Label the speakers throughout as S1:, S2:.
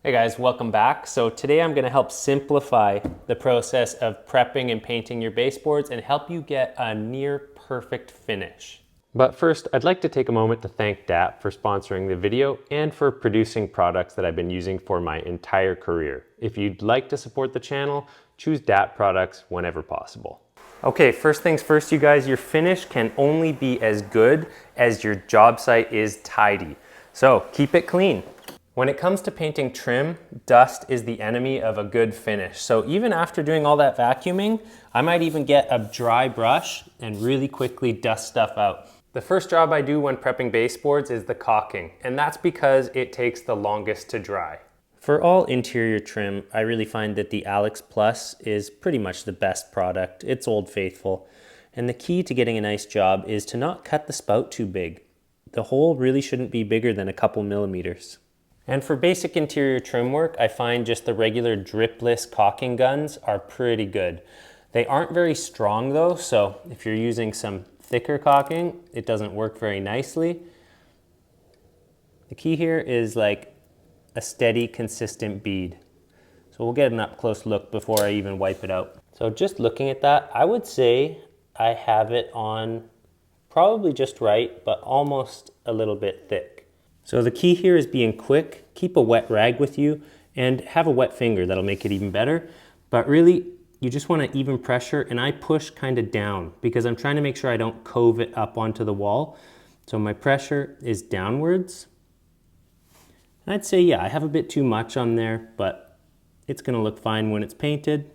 S1: Hey guys, welcome back. So today I'm going to help simplify the process of prepping and painting your baseboards and help you get a near perfect finish. But first, I'd like to take a moment to thank DAP for sponsoring the video and for producing products that I've been using for my entire career. If you'd like to support the channel, choose DAP products whenever possible. Okay, first things first, you guys, your finish can only be as good as your job site is tidy. So keep it clean. When it comes to painting trim, dust is the enemy of a good finish. So even after doing all that vacuuming, I might even get a dry brush and really quickly dust stuff out. The first job I do when prepping baseboards is the caulking, and that's because it takes the longest to dry. For all interior trim, I really find that the Alex Plus is pretty much the best product. It's Old Faithful. And the key to getting a nice job is to not cut the spout too big. The hole really shouldn't be bigger than a couple millimeters. And for basic interior trim work, I find just the regular dripless caulking guns are pretty good. They aren't very strong though, so if you're using some thicker caulking, it doesn't work very nicely. The key here is like a steady, consistent bead. So we'll get an up close look before I even wipe it out. So just looking at that, I would say I have it on probably just right, but almost a little bit thick. So the key here is being quick, keep a wet rag with you, and have a wet finger, that'll make it even better. But really, you just want to even pressure, and I push kind of down because I'm trying to make sure I don't cove it up onto the wall. So my pressure is downwards. And I'd say, yeah, I have a bit too much on there, but it's gonna look fine when it's painted.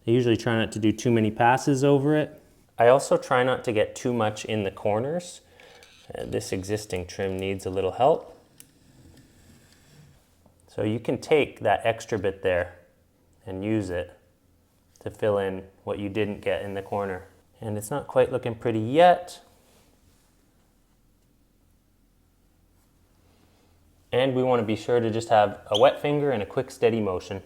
S1: I usually try not to do too many passes over it. I also try not to get too much in the corners. This existing trim needs a little help. So you can take that extra bit there and use it to fill in what you didn't get in the corner. And it's not quite looking pretty yet. And we want to be sure to just have a wet finger and a quick steady motion.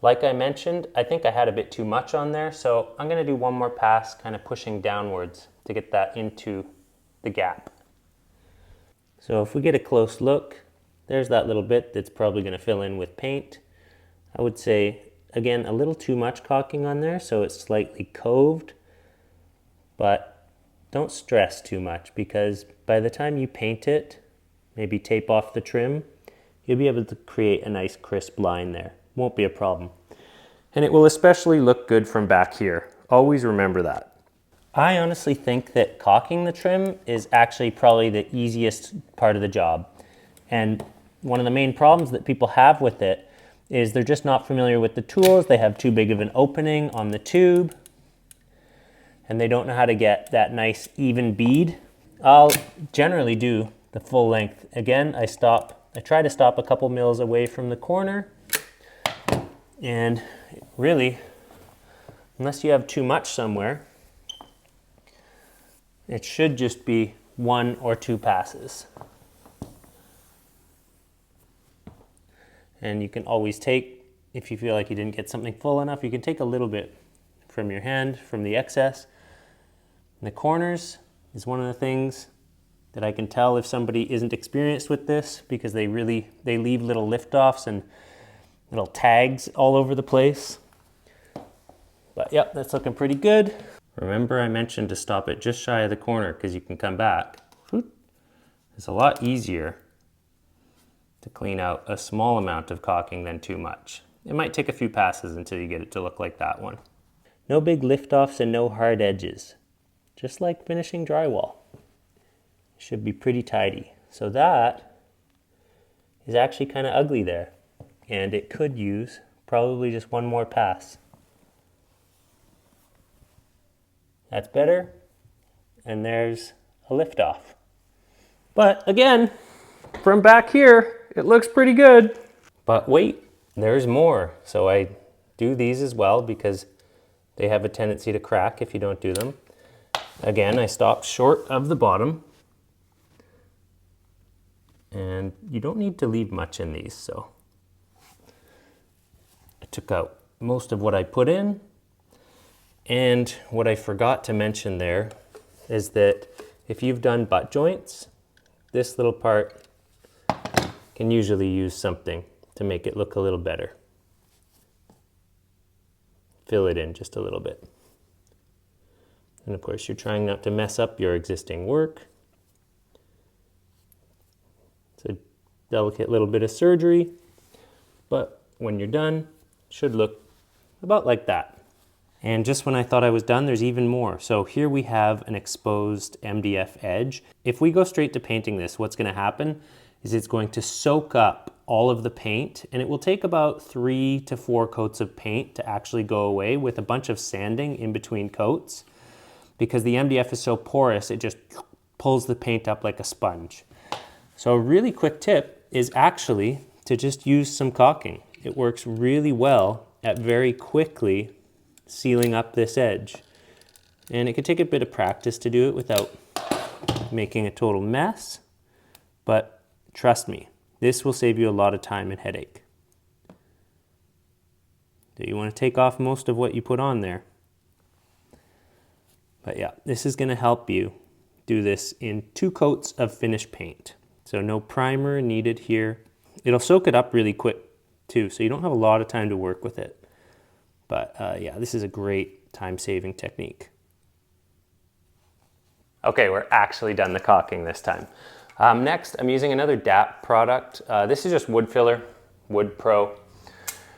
S1: Like I mentioned, I think I had a bit too much on there, so I'm going to do one more pass, kind of pushing downwards to get that into the gap. So if we get a close look, there's that little bit that's probably going to fill in with paint. I would say, again, a little too much caulking on there, so it's slightly coved, but don't stress too much because by the time you paint it, maybe tape off the trim, you'll be able to create a nice crisp line there. Won't be a problem. And it will especially look good from back here. Always remember that. I honestly think that caulking the trim is actually probably the easiest part of the job. And one of the main problems that people have with it is they're just not familiar with the tools. They have too big of an opening on the tube and they don't know how to get that nice even bead. I'll generally do the full length. Again, I try to stop a couple mils away from the corner. And really, unless you have too much somewhere, it should just be 1 or 2 passes. And you can always take, if you feel like you didn't get something full enough, you can take a little bit from your hand, from the excess. And the corners is one of the things that I can tell if somebody isn't experienced with this because they leave little lift-offs and little tags all over the place. But yep, that's looking pretty good. Remember I mentioned to stop it just shy of the corner because you can come back. It's a lot easier to clean out a small amount of caulking than too much. It might take a few passes until you get it to look like that one. No big lift-offs and no hard edges. Just like finishing drywall. It should be pretty tidy. So that is actually kind of ugly there. And it could use probably just one more pass. That's better. And there's a lift off. But again, from back here, it looks pretty good. But wait, there's more. So I do these as well because they have a tendency to crack if you don't do them. Again, I stopped short of the bottom. And you don't need to leave much in these, so I took out most of what I put in. And what I forgot to mention there is that if you've done butt joints, this little part can usually use something to make it look a little better. Fill it in just a little bit. And of course, you're trying not to mess up your existing work. It's a delicate little bit of surgery, but when you're done, it should look about like that. And just when I thought I was done, there's even more. So here we have an exposed MDF edge. If we go straight to painting this, what's going to happen is it's going to soak up all of the paint, and it will take about 3 to 4 coats of paint to actually go away with a bunch of sanding in between coats. Because the MDF is so porous, it just pulls the paint up like a sponge. So a really quick tip is actually to just use some caulking. It works really well at very quickly sealing up this edge. And it could take a bit of practice to do it without making a total mess, but trust me, this will save you a lot of time and headache. So you want to take off most of what you put on there. But yeah, this is going to help you do this in 2 coats of finished paint. So no primer needed here. It'll soak it up really quick too, so you don't have a lot of time to work with it. But yeah, this is a great time-saving technique. Okay, we're actually done the caulking this time. Next, I'm using another DAP product. This is just wood filler, Wood Pro.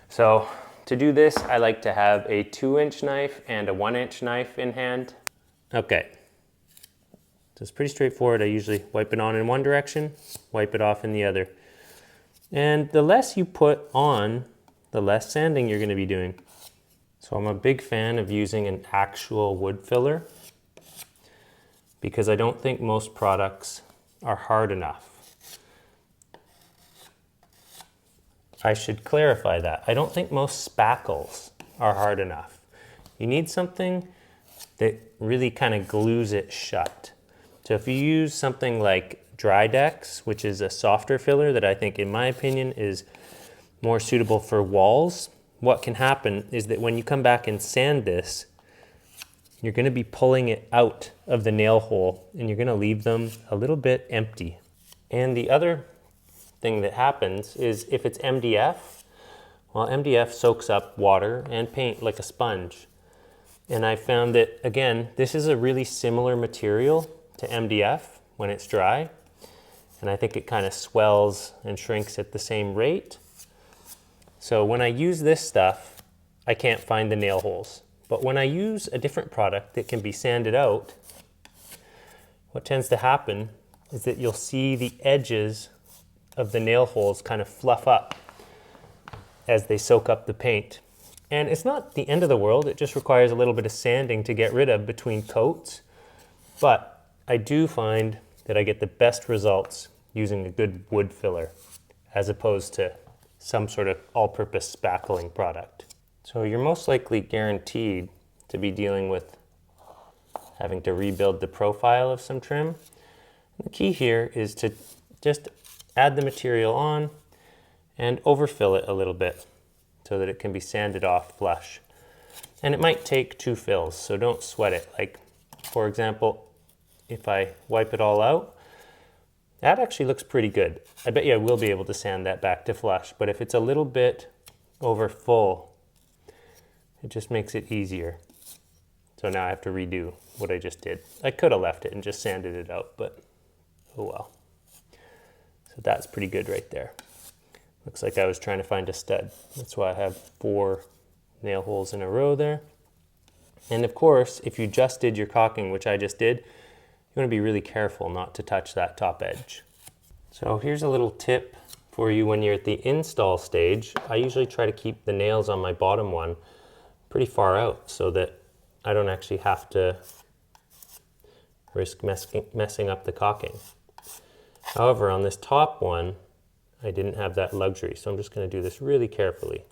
S1: So to do this, I like to have a 2-inch knife and a 1-inch knife in hand. Okay, so it's pretty straightforward. I usually wipe it on in one direction, wipe it off in the other. And the less you put on, the less sanding you're going to be doing. So I'm a big fan of using an actual wood filler because I don't think most products are hard enough. I should clarify that. I don't think most spackles are hard enough. You need something that really kind of glues it shut. So if you use something like Drydex, which is a softer filler that I think, in my opinion, is more suitable for walls, what can happen is that when you come back and sand this, you're going to be pulling it out of the nail hole and you're going to leave them a little bit empty. And the other thing that happens is if it's MDF, well, MDF soaks up water and paint like a sponge. And I found that, again, this is a really similar material to MDF when it's dry. And I think it kind of swells and shrinks at the same rate. So when I use this stuff, I can't find the nail holes. But when I use a different product that can be sanded out, what tends to happen is that you'll see the edges of the nail holes kind of fluff up as they soak up the paint. And it's not the end of the world, it just requires a little bit of sanding to get rid of between coats. But I do find that I get the best results using a good wood filler as opposed to some sort of all-purpose spackling product. So you're most likely guaranteed to be dealing with having to rebuild the profile of some trim. And the key here is to just add the material on and overfill it a little bit so that it can be sanded off flush. And it might take 2 fills, so don't sweat it. Like, for example, if I wipe it all out, that actually looks pretty good. I bet you I will be able to sand that back to flush, but if it's a little bit over full, it just makes it easier. So now I have to redo what I just did. I could have left it and just sanded it out, but oh well. So that's pretty good right there. Looks like I was trying to find a stud. That's why I have 4 nail holes in a row there. And of course, if you just did your caulking, which I just did, you want to be really careful not to touch that top edge. So here's a little tip for you when you're at the install stage. I usually try to keep the nails on my bottom one pretty far out so that I don't actually have to risk messing up the caulking. However, on this top one, I didn't have that luxury, so I'm just going to do this really carefully.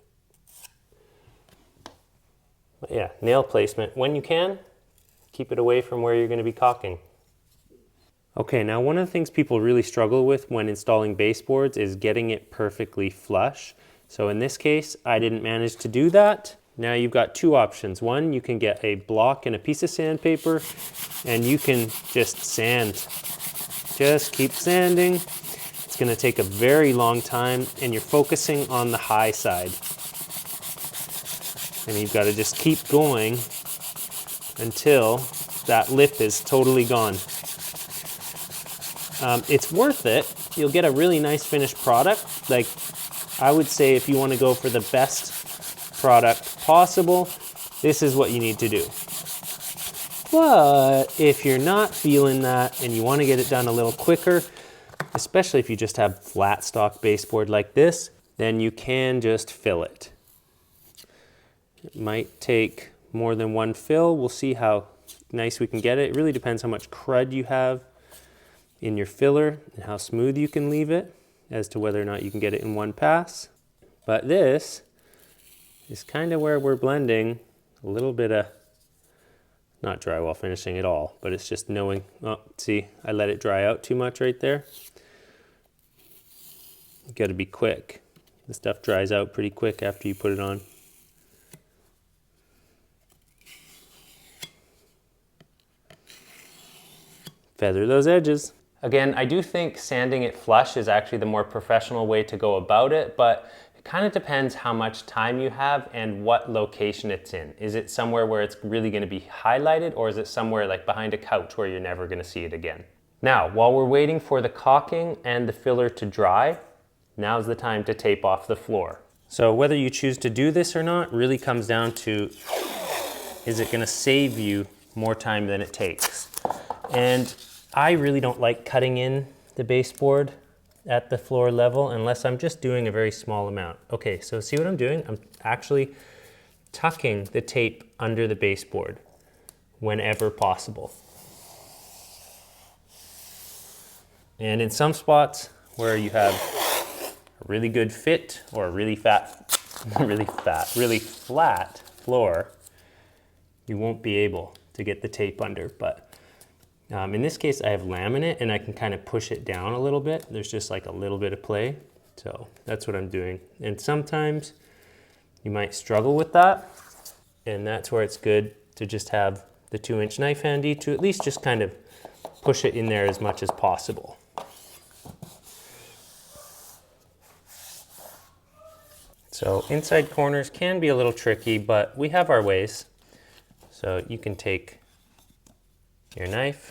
S1: But yeah, nail placement, when you can, keep it away from where you're going to be caulking. Okay, now one of the things people really struggle with when installing baseboards is getting it perfectly flush. So in this case, I didn't manage to do that. Now you've got 2 options. One, you can get a block and a piece of sandpaper, and you can just sand. Just keep sanding. it's going to take a very long time, and you're focusing on the high side. And you've got to just keep going until that lip is totally gone. It's worth it. You'll get a really nice finished product. Like, I would say if you want to go for the best product possible, this is what you need to do. But if you're not feeling that and you want to get it done a little quicker, especially if you just have flat stock baseboard like this, then you can just fill it. It might take more than one fill. We'll see how nice we can get it. It really depends how much crud you have in your filler and how smooth you can leave it as to whether or not you can get it in one pass. But this is kind of where we're blending a little bit of, not drywall finishing at all, but it's just knowing, oh, see, I let it dry out too much right there. You got to be quick. The stuff dries out pretty quick after you put it on. Feather those edges. Again, I do think sanding it flush is actually the more professional way to go about it, but it kind of depends how much time you have and what location it's in. Is it somewhere where it's really going to be highlighted, or is it somewhere like behind a couch where you're never going to see it again? Now, while we're waiting for the caulking and the filler to dry, now's the time to tape off the floor. So whether you choose to do this or not really comes down to, is it going to save you more time than it takes? And I really don't like cutting in the baseboard at the floor level unless I'm just doing a very small amount. Okay, so see what I'm doing? I'm actually tucking the tape under the baseboard whenever possible. And in some spots where you have a really good fit or a really really flat floor, you won't be able to get the tape under. But in this case, I have laminate and I can kind of push it down a little bit. There's just like a little bit of play. So that's what I'm doing. And sometimes you might struggle with that. And that's where it's good to just have the 2-inch knife handy to at least just kind of push it in there as much as possible. So inside corners can be a little tricky, but we have our ways. So you can take your knife,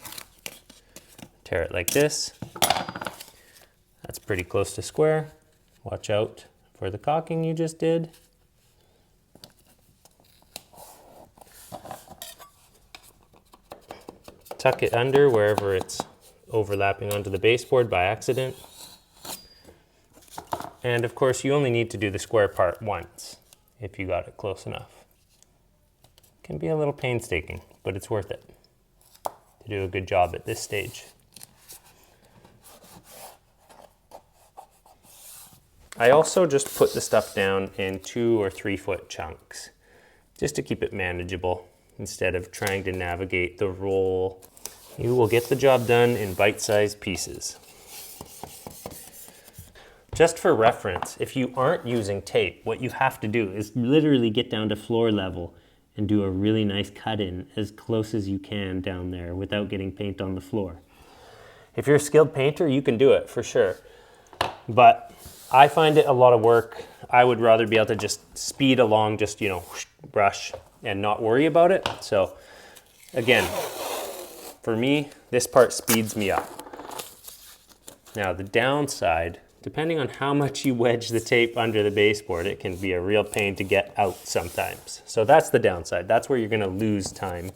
S1: tear it like this. That's pretty close to square. Watch out for the caulking you just did. Tuck it under wherever it's overlapping onto the baseboard by accident. And of course, you only need to do the square part once if you got it close enough. It can be a little painstaking, but it's worth it to do a good job at this stage. I also just put the stuff down in 2 or 3 foot chunks, just to keep it manageable instead of trying to navigate the roll. You will get the job done in bite-sized pieces. Just for reference, if you aren't using tape, what you have to do is literally get down to floor level and do a really nice cut in as close as you can down there without getting paint on the floor. If you're a skilled painter, you can do it for sure. But I find it a lot of work. I would rather be able to just speed along, just, you know, brush and not worry about it. So again, for me, this part speeds me up. Now the downside, depending on how much you wedge the tape under the baseboard, it can be a real pain to get out sometimes. So that's the downside. That's where you're gonna lose time.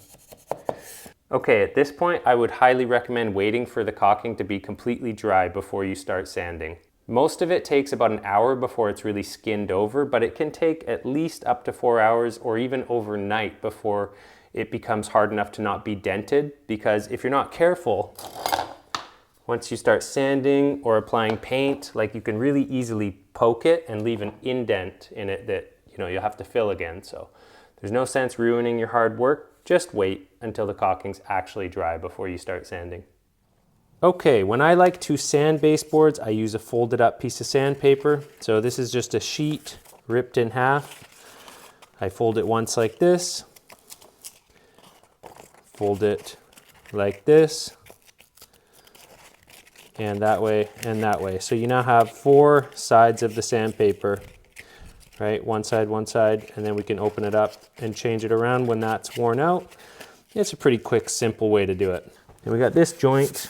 S1: Okay, at this point, I would highly recommend waiting for the caulking to be completely dry before you start sanding. Most of it takes about an hour before it's really skinned over, but it can take at least up to 4 hours or even overnight before it becomes hard enough to not be dented, because if you're not careful, once you start sanding or applying paint, like, you can really easily poke it and leave an indent in it that, you know, you'll have to fill again. So there's no sense ruining your hard work. Just wait until the caulking's actually dry before you start sanding. Okay, when I like to sand baseboards, I use a folded up piece of sandpaper. So this is just a sheet ripped in half. I fold it once like this, fold it like this, and that way, and that way. So you now have 4 sides of the sandpaper, right? One side, and then we can open it up and change it around when that's worn out. It's a pretty quick, simple way to do it. And we got this joint.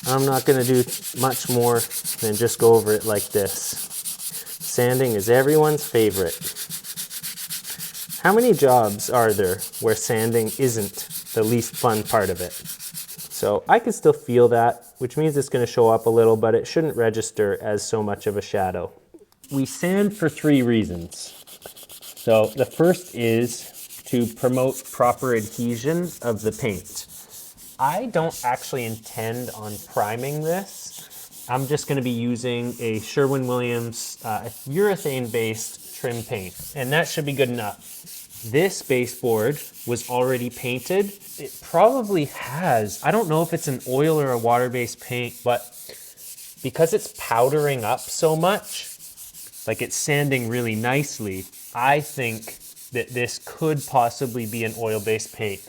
S1: I'm not gonna do much more than just go over it like this. Sanding is everyone's favorite. How many jobs are there where sanding isn't the least fun part of it? So I can still feel that, which means it's going to show up a little, but it shouldn't register as so much of a shadow. We sand for 3 reasons. So the first is to promote proper adhesion of the paint. I don't actually intend on priming this. I'm just going to be using a Sherwin-Williams urethane-based trim paint, and that should be good enough. This baseboard was already painted. It probably has, I don't know if it's an oil or a water-based paint, but because it's powdering up so much, like it's sanding really nicely, I think that this could possibly be an oil-based paint.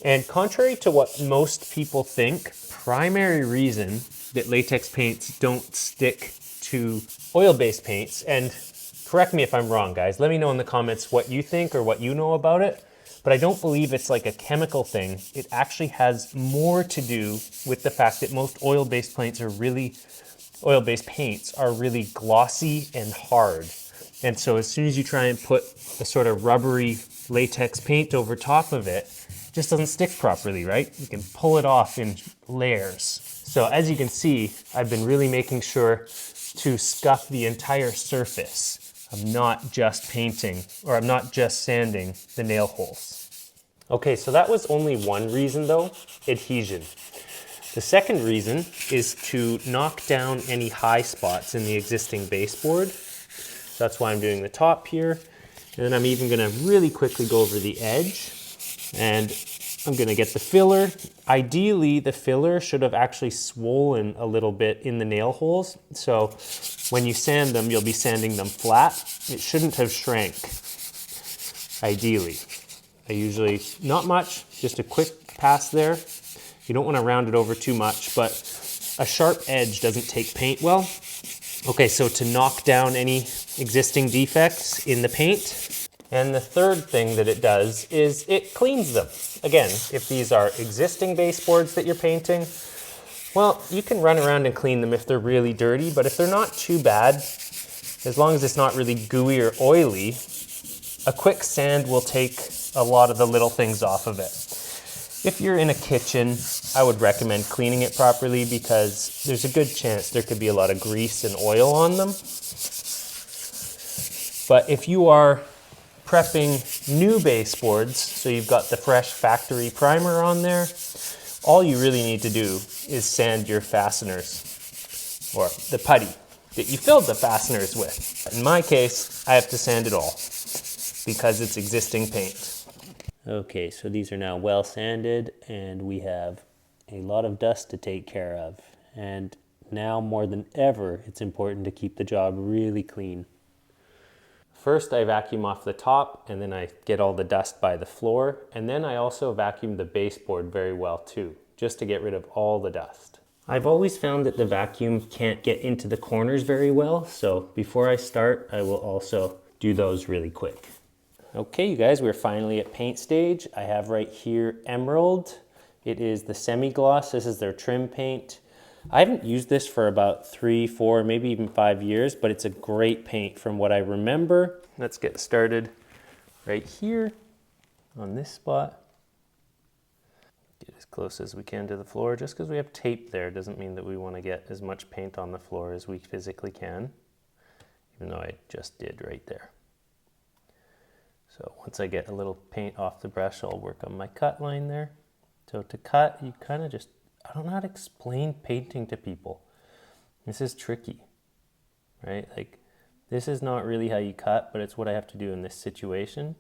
S1: And contrary to what most people think, primary reason that latex paints don't stick to oil-based paints, and correct me if I'm wrong, guys. Let me know in the comments what you think or what you know about it. But I don't believe it's like a chemical thing. It actually has more to do with the fact that most oil-based paints are really glossy and hard. And so as soon as you try and put a sort of rubbery latex paint over top of it, it just doesn't stick properly, right? You can pull it off in layers. So as you can see, I've been really making sure to scuff the entire surface. I'm not just painting, or I'm not just sanding the nail holes. Okay, so that was only one reason though, adhesion. The second reason is to knock down any high spots in the existing baseboard. So that's why I'm doing the top here. And then I'm even gonna really quickly go over the edge, and I'm gonna get the filler. Ideally, the filler should have actually swollen a little bit in the nail holes. So when you sand them, you'll be sanding them flat. It shouldn't have shrank, ideally. I usually, not much, just a quick pass there. You don't want to round it over too much, but a sharp edge doesn't take paint well. Okay, so to knock down any existing defects in the paint. And the third thing that it does is it cleans them. Again, if these are existing baseboards that you're painting, well, you can run around and clean them if they're really dirty, but if they're not too bad, as long as it's not really gooey or oily, a quick sand will take a lot of the little things off of it. If you're in a kitchen, I would recommend cleaning it properly because there's a good chance there could be a lot of grease and oil on them. But if you are prepping new baseboards, so you've got the fresh factory primer on there, all you really need to do is sand your fasteners, or the putty that you filled the fasteners with. In my case, I have to sand it all because it's existing paint. Okay, so these are now well sanded and we have a lot of dust to take care of. And now more than ever, it's important to keep the job really clean. First, I vacuum off the top and then I get all the dust by the floor. And then I also vacuum the baseboard very well too, just to get rid of all the dust. I've always found that the vacuum can't get into the corners very well. So before I start, I will also do those really quick. Okay, you guys, we're finally at paint stage. I have right here Emerald. It is the semi-gloss. This is their trim paint. I haven't used this for about 3, 4, maybe even 5 years, but it's a great paint from what I remember. Let's get started right here on this spot. Get as close as we can to the floor. Just because we have tape there doesn't mean that we want to get as much paint on the floor as we physically can, even though I just did right there. So once I get a little paint off the brush, I'll work on my cut line there. So to cut, you kind of just, I don't know how to explain painting to people. This is tricky, right? Like, this is not really how you cut, but it's what I have to do in this situation.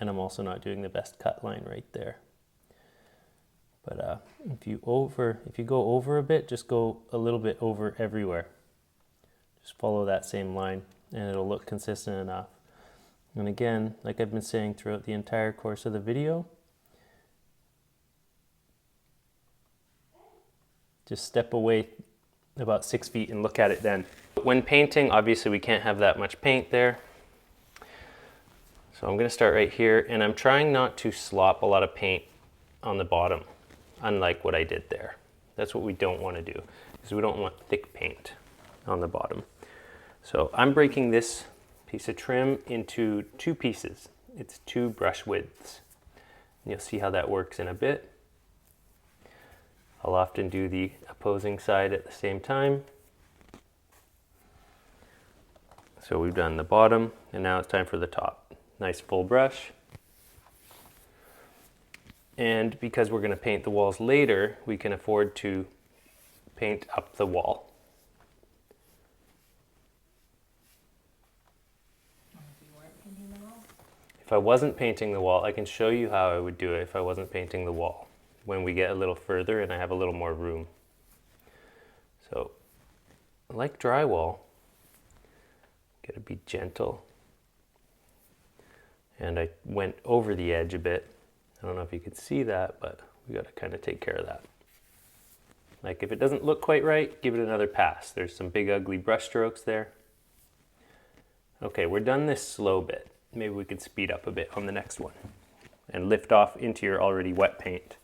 S1: And I'm also not doing the best cut line right there. But if you go over a bit, just go a little bit over everywhere. Just follow that same line and it'll look consistent enough. And again, like I've been saying throughout the entire course of the video, Just step away about 6 feet and look at it then. When painting, obviously we can't have that much paint there. So I'm gonna start right here, and I'm trying not to slop a lot of paint on the bottom, unlike what I did there. That's what we don't wanna do, because we don't want thick paint on the bottom. So I'm breaking this piece of trim into 2 pieces. It's 2 brush widths. And you'll see how that works in a bit. I'll often do the opposing side at the same time. So we've done the bottom, and now it's time for the top. Nice full brush. And because we're going to paint the walls later, we can afford to paint up the wall. If I wasn't painting the wall, I can show you how I would do it if I wasn't painting the wall, when we get a little further and I have a little more room. So, like drywall, gotta be gentle. And I went over the edge a bit. I don't know if you could see that, but we gotta kind of take care of that. Like if it doesn't look quite right, give it another pass. There's some big ugly brush strokes there. Okay, we're done this slow bit. Maybe we could speed up a bit on the next one and lift off into your already wet paint.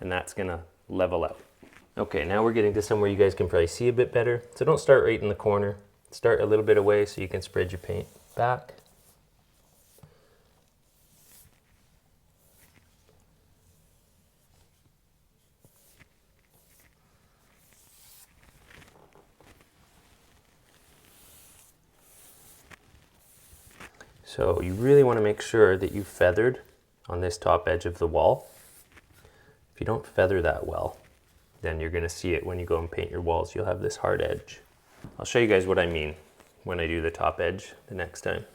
S1: And that's gonna level out. Okay, now we're getting to somewhere you guys can probably see a bit better. So don't start right in the corner. Start a little bit away so you can spread your paint back. So you really want to make sure that you feathered on this top edge of the wall. If you don't feather that well, then you're going to see it when you go and paint your walls. You'll have this hard edge. I'll show you guys what I mean when I do the top edge the next time.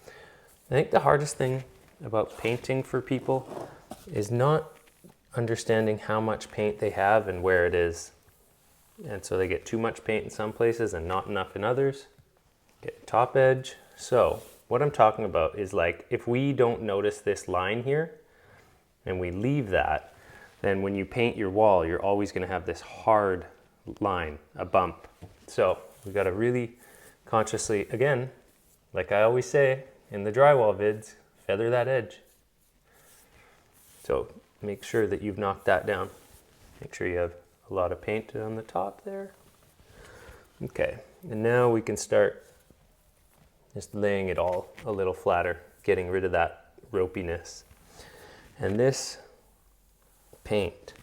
S1: I think the hardest thing about painting for people is not understanding how much paint they have and where it is. And so they get too much paint in some places and not enough in others. Get top edge. So what I'm talking about is like if we don't notice this line here and we leave that, then when you paint your wall, you're always going to have this hard line, a bump. So we got to really consciously, again, like I always say in the drywall vids, feather that edge. So make sure that you've knocked that down. Make sure you have a lot of paint on the top there. Okay, and now we can start just laying it all a little flatter, getting rid of that ropiness. And this paint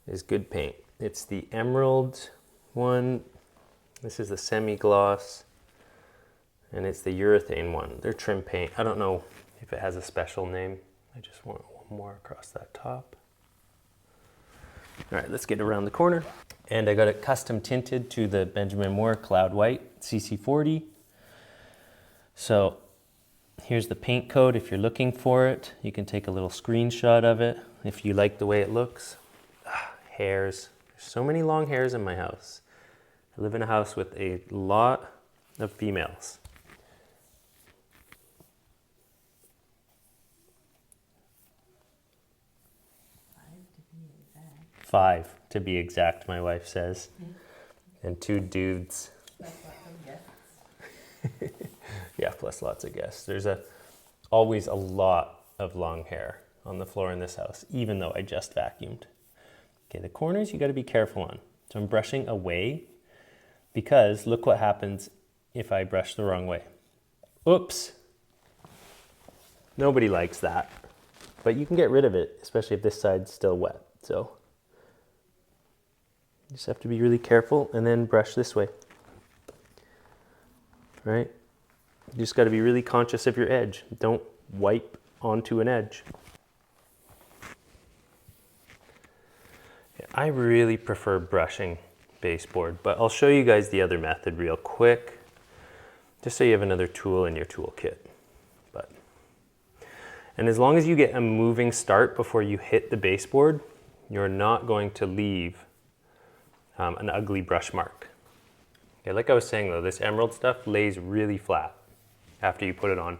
S1: is good paint. It's the emerald one. This is the semi-gloss. And it's the urethane one. They're trim paint. I don't know if it has a special name. I just want one more across that top. All right, let's get around the corner. And I got it custom tinted to the Benjamin Moore Cloud White CC40. So here's the paint code. If you're looking for it, you can take a little screenshot of it if you like the way it looks. Hairs. There's so many long hairs in my house. I live in a house with a lot of females. Five to be exact, my wife says. And 2 dudes. Yeah, plus lots of guests. There's always a lot of long hair on the floor in this house, even though I just vacuumed. Okay, the corners you got to be careful on. So I'm brushing away because look what happens if I brush the wrong way. Oops. Nobody likes that. But you can get rid of it, especially if this side's still wet. So you just have to be really careful and then brush this way. Right? You just got to be really conscious of your edge. Don't wipe onto an edge. I really prefer brushing baseboard, but I'll show you guys the other method real quick, just so you have another tool in your toolkit. And as long as you get a moving start before you hit the baseboard, you're not going to leave an ugly brush mark. Okay, like I was saying though, this emerald stuff lays really flat after you put it on.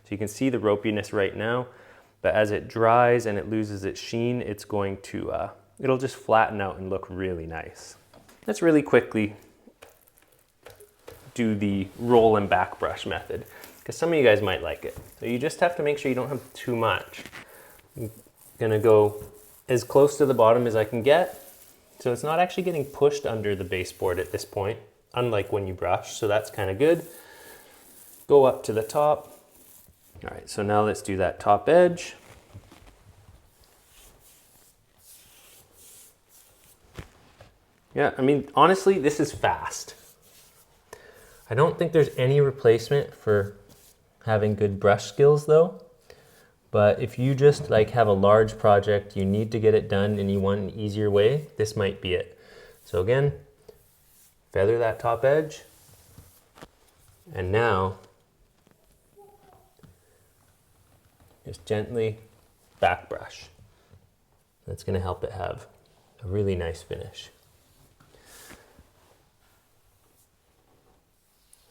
S1: So you can see the ropiness right now. but as it dries and it loses its sheen, it's going to, it'll just flatten out and look really nice. Let's really quickly do the roll and back brush method, because some of you guys might like it. So you just have to make sure you don't have too much. I'm gonna go as close to the bottom as I can get, so it's not actually getting pushed under the baseboard at this point, unlike when you brush, so that's kind of good. Go up to the top. All right, so now let's do that top edge. Yeah, I mean, honestly, this is fast. I don't think there's any replacement for having good brush skills though. But if you just like have a large project, you need to get it done and you want an easier way, this might be it. So again, feather that top edge. And now, just gently back brush. That's gonna help it have a really nice finish.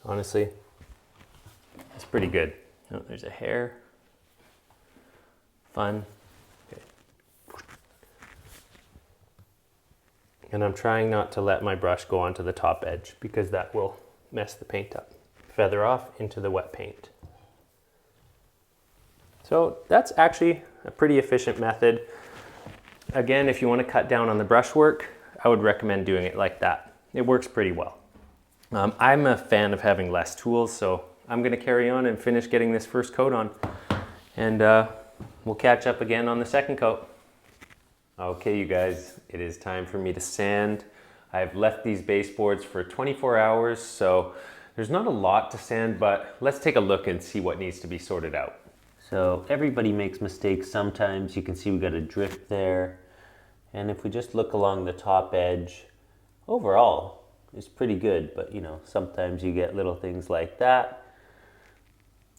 S1: Honestly, it's pretty good. Oh, there's a hair. Fun. Okay. And I'm trying not to let my brush go onto the top edge because that will mess the paint up. Feather off into the wet paint. So that's actually a pretty efficient method. Again, if you want to cut down on the brush work, I would recommend doing it like that. It works pretty well. I'm a fan of having less tools, so I'm gonna carry on and finish getting this first coat on. And we'll catch up again on the second coat. Okay, you guys, it is time for me to sand. I've left these baseboards for 24 hours, so there's not a lot to sand, but let's take a look and see what needs to be sorted out. So everybody makes mistakes sometimes. You can see we got a drift there. And if we just look along the top edge, overall, it's pretty good, but you know, sometimes you get little things like that.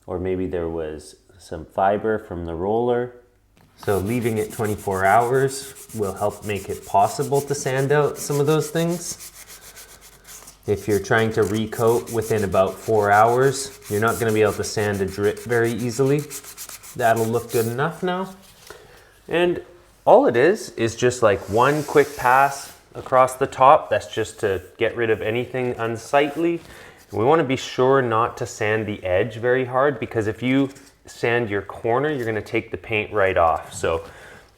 S1: Or maybe there was some fiber from the roller. So leaving it 24 hours will help make it possible to sand out some of those things. If you're trying to recoat within about 4 hours, you're not gonna be able to sand a drip very easily. That'll look good enough now. And all it is just like one quick pass across the top. That's just to get rid of anything unsightly. We want to be sure not to sand the edge very hard, because if you sand your corner, you're going to take the paint right off. So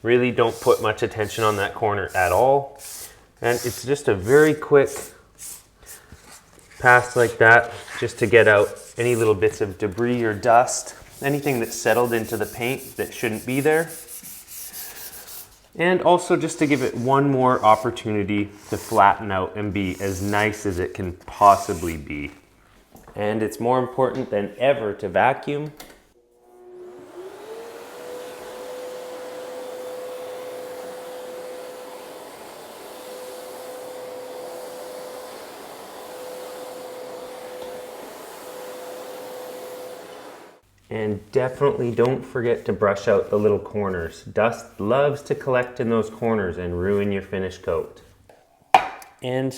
S1: really don't put much attention on that corner at all. And it's just a very quick pass like that, just to get out any little bits of debris or dust, anything that's settled into the paint that shouldn't be there. And also just to give it one more opportunity to flatten out and be as nice as it can possibly be. And it's more important than ever to vacuum. And definitely don't forget to brush out the little corners. Dust loves to collect in those corners and ruin your finished coat. And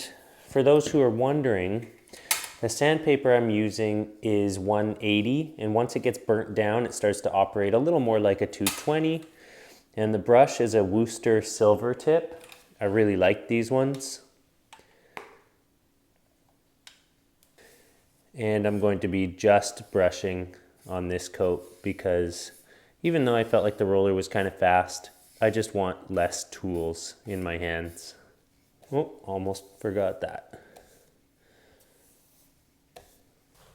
S1: for those who are wondering, the sandpaper I'm using is 180, and once it gets burnt down, it starts to operate a little more like a 220. And the brush is a Worcester silver tip. I really like these ones. And I'm going to be just brushing on this coat because even though I felt like the roller was kind of fast, I just want less tools in my hands. Oh, almost forgot that.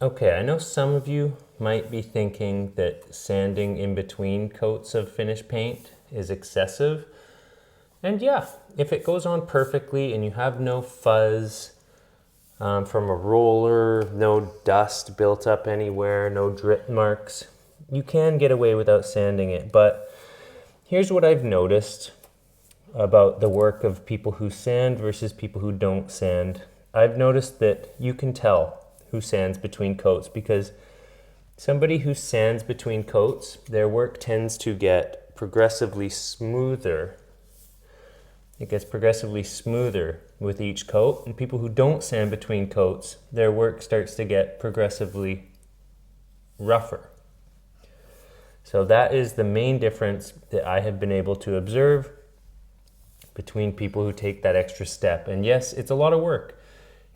S1: Okay, I know some of you might be thinking that sanding in between coats of finished paint is excessive. And yeah, if it goes on perfectly and you have no fuzz from a roller, no dust built up anywhere, no drip marks, you can get away without sanding it. But here's what I've noticed about the work of people who sand versus people who don't sand. I've noticed that you can tell who sands between coats, because somebody who sands between coats, their work tends to get progressively smoother. It gets progressively smoother with each coat, and people who don't sand between coats, their work starts to get progressively rougher. So that is the main difference that I have been able to observe between people who take that extra step. And yes, it's a lot of work.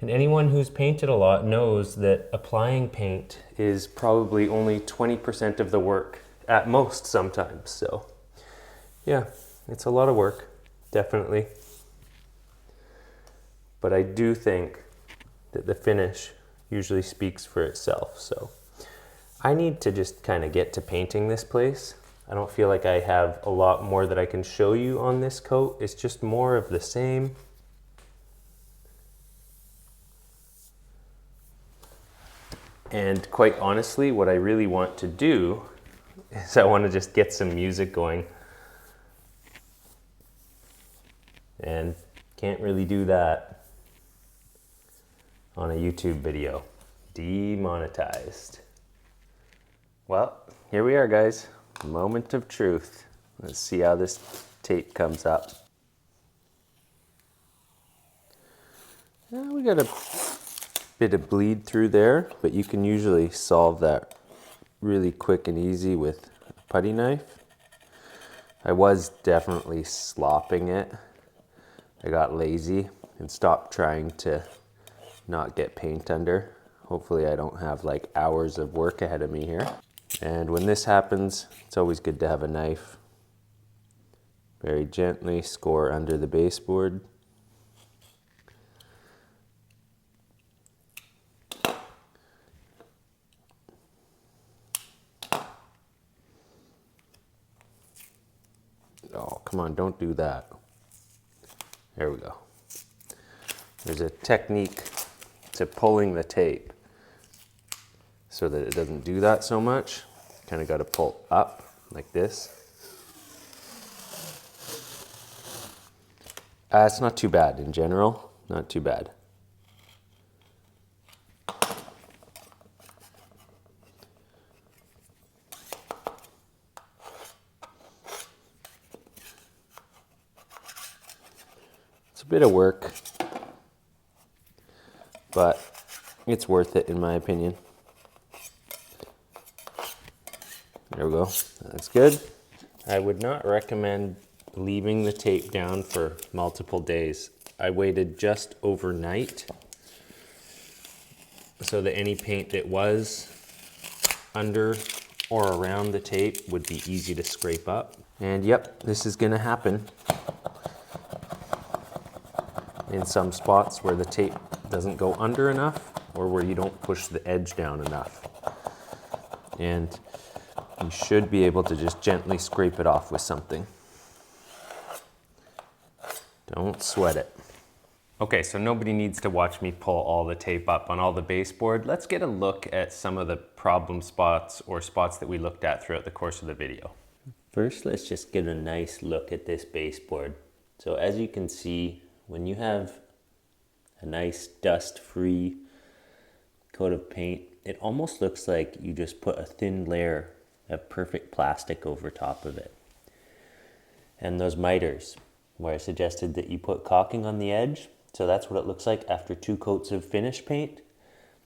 S1: And anyone who's painted a lot knows that applying paint is probably only 20% of the work, at most sometimes. So yeah, it's a lot of work, definitely. But I do think that the finish usually speaks for itself. So I need to just kind of get to painting this place. I don't feel like I have a lot more that I can show you on this coat. It's just more of the same. And quite honestly, what I really want to do is I want to just get some music going. And can't really do that on a YouTube video. Demonetized. Well, here we are, guys. Moment of truth. Let's see how this tape comes up. We got a bit of bleed through there, but you can usually solve that really quick and easy with a putty knife. I was definitely slopping it. I got lazy and stopped trying to not get paint under. Hopefully I don't have like hours of work ahead of me here. And when this happens, it's always good to have a knife. Very gently score under the baseboard. Oh, come on, don't do that. There we go. There's a technique to pulling the tape so that it doesn't do that so much. Kind of got to pull up like this. It's not too bad in general, not too bad. It's a bit of work, but it's worth it in my opinion. There we go, that's good. I would not recommend leaving the tape down for multiple days. I waited just overnight so that any paint that was under or around the tape would be easy to scrape up. And yep, this is gonna happen in some spots where the tape doesn't go under enough or where you don't push the edge down enough. And you should be able to just gently scrape it off with something. Don't sweat it. Okay, so nobody needs to watch me pull all the tape up on all the baseboard. Let's get a look at some of the problem spots or spots that we looked at throughout the course of the video. First, let's just get a nice look at this baseboard. So as you can see, when you have a nice dust-free coat of paint, it almost looks like you just put a thin layer of perfect plastic over top of it. And those miters, where I suggested that you put caulking on the edge, so that's what it looks like after 2 coats of finish paint.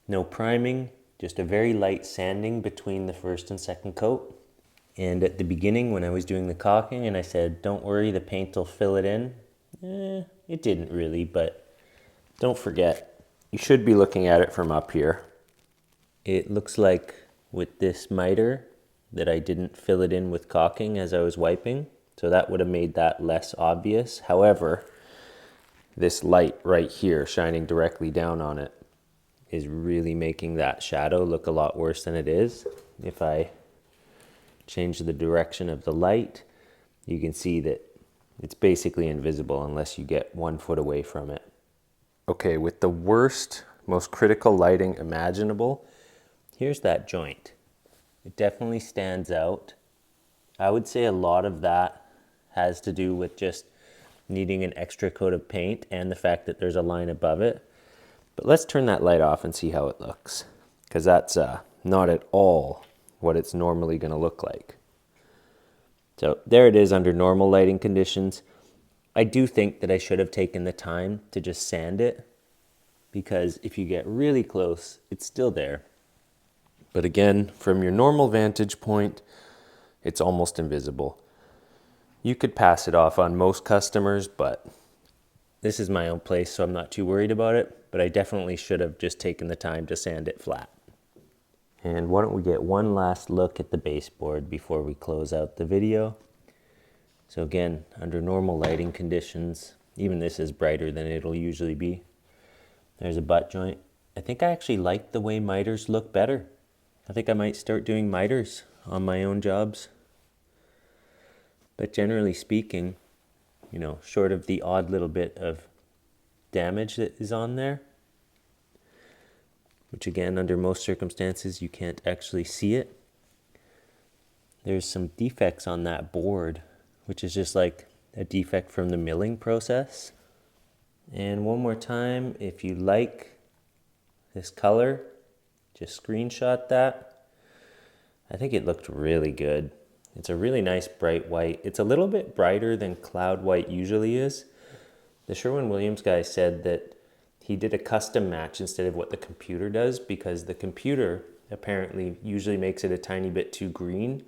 S1: No priming, just a very light sanding between the first and second coat. And at the beginning when I was doing the caulking and I said, don't worry, the paint will fill it in, it didn't really, but don't forget, you should be looking at it from up here. It looks like with this miter that I didn't fill it in with caulking as I was wiping, so that would have made that less obvious. However, this light right here shining directly down on it is really making that shadow look a lot worse than it is. If I change the direction of the light, you can see that it's basically invisible unless you get 1 foot away from it. Okay, with the worst, most critical lighting imaginable, here's that joint. It definitely stands out. I would say a lot of that has to do with just needing an extra coat of paint and the fact that there's a line above it. But let's turn that light off and see how it looks, because that's not at all what it's normally going to look like. So there it is under normal lighting conditions. I do think that I should have taken the time to just sand it, because if you get really close, it's still there. But again, from your normal vantage point, It's almost invisible. You could pass it off on most customers, but this is my own place, so I'm not too worried about it, but I definitely should have just taken the time to sand it flat. And why don't we get one last look at the baseboard before we close out the video. So again, under normal lighting conditions, even this is brighter than it'll usually be. There's a butt joint. I think I actually like the way miters look better. I think I might start doing miters on my own jobs. But generally speaking, you know, short of the odd little bit of damage that is on there, which again, under most circumstances, you can't actually see it. There's some defects on that board, which is just like a defect from the milling process. And one more time, if you like this color, just screenshot that. I think it looked really good. It's a really nice bright white. It's a little bit brighter than cloud white usually is. The Sherwin-Williams guy said that he did a custom match instead of what the computer does, because the computer apparently usually makes it a tiny bit too green.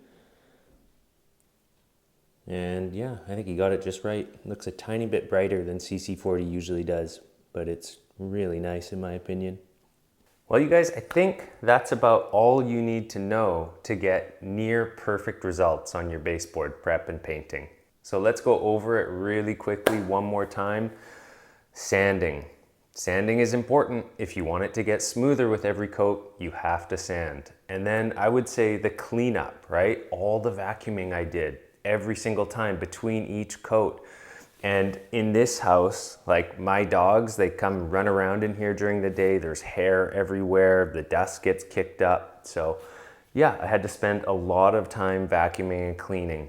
S1: And yeah, I think he got it just right. It looks a tiny bit brighter than CC40 usually does, but it's really nice in my opinion. Well, you guys, I think that's about all you need to know to get near perfect results on your baseboard prep and painting. So let's go over it really quickly one more time. Sanding. Sanding is important. If you want it to get smoother with every coat, you have to sand. And then I would say the cleanup, right? All the vacuuming I did every single time between each coat. And in this house, like my dogs, they come run around in here during the day. There's hair everywhere. The dust gets kicked up. So yeah, I had to spend a lot of time vacuuming and cleaning.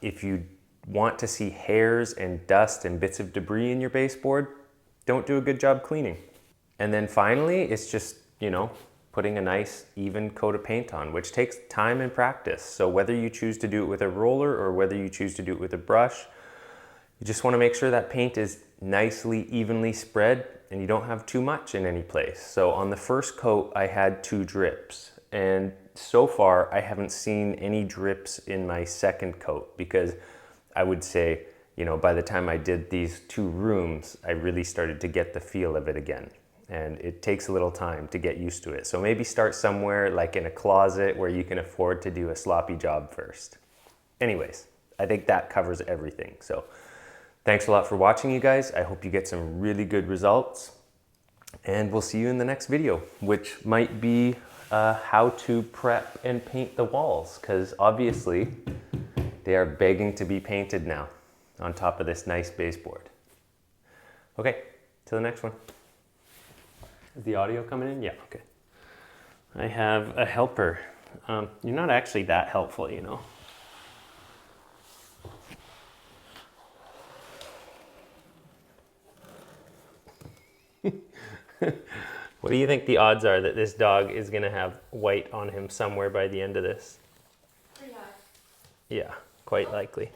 S1: If you want to see hairs and dust and bits of debris in your baseboard, don't do a good job cleaning. And then finally, it's just, you know, putting a nice even coat of paint on, which takes time and practice. So whether you choose to do it with a roller or whether you choose to do it with a brush, you just want to make sure that paint is nicely evenly spread and you don't have too much in any place. So on the first coat, I had 2 drips. And so far, I haven't seen any drips in my second coat, because I would say, you know, by the time I did these 2 rooms, I really started to get the feel of it again. And it takes a little time to get used to it. So maybe start somewhere like in a closet where you can afford to do a sloppy job first. Anyways, I think that covers everything. So thanks a lot for watching, you guys. I hope you get some really good results. And we'll see you in the next video, which might be how to prep and paint the walls, because obviously they are begging to be painted now on top of this nice baseboard. Okay, till the next one. Is the audio coming in? Yeah, okay. I have a helper. You're not actually that helpful, you know. What do you think the odds are that this dog is gonna have white on him somewhere by the end of this? Pretty high. Yeah, quite likely.